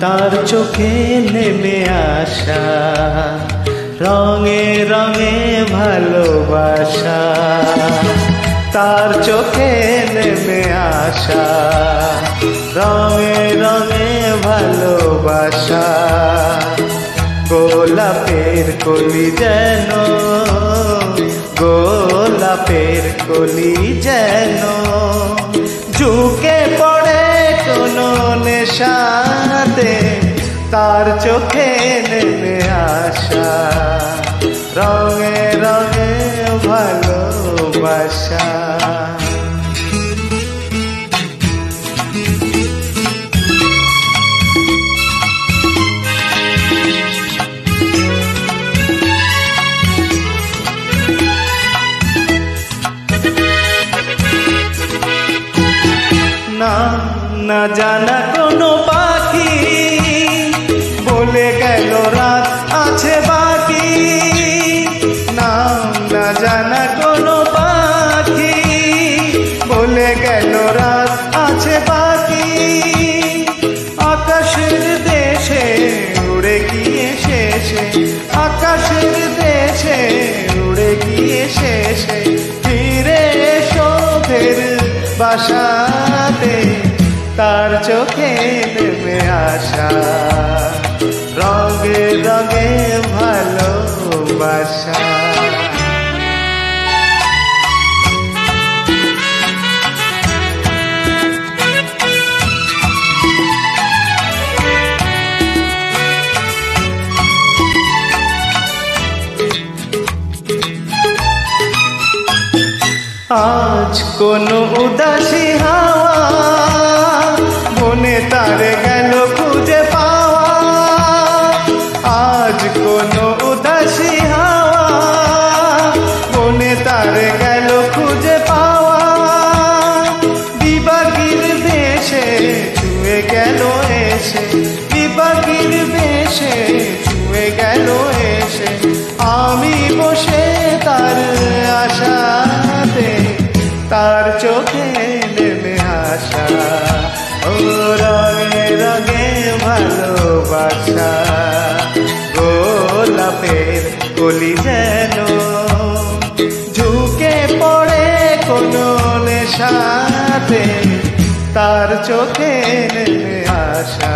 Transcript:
তার চোখে নেমে আসা রঙে রঙে ভালোবাসা, তার চোখে নেমে আসা রঙে রঙে ভালোবাসা। গোলাপের কলি যেন, গোলাপের কলি যেন ঝুঁকে পড়ে কোনো নেশাতে, তার চোখে নেমে আসা রঙে রঙে ভালোবাসা। নাম না জানা কোনো পাখি বলে গেল রাত আছে বাকি, নাম না জানা কোনো পাখি বলে গেল রাত আছে বাকি। আকাশের দেশে উড়ে গিয়ে শেষে, আকাশের দেশে উড়ে গিয়ে শেষে ফিরে এসো ফের বাসাতে, তার চোখে নেমে আসা রঙে রঙে ভালোবাসা। আজ কোনো উদাসী হাওয়া মনে তার গেল খুঁজে পাওয়া, আজ কোনো উদাসী হাওয়া মনে তার গেল খুঁজে পাওয়া। বিবাগীর বেশে ছুঁয়ে গেল এসে, বিবাগীর বেশে ছুঁয়ে গেল এসে আমি বসে তার আশাতে, তার চোখে নেমে আসা ও রঙে রঙে ভালোবাসা। গোলাপের কলি যেন ঝুঁকে পড়ে কোনো নেশাতে, তার চোখে নেমে আসা।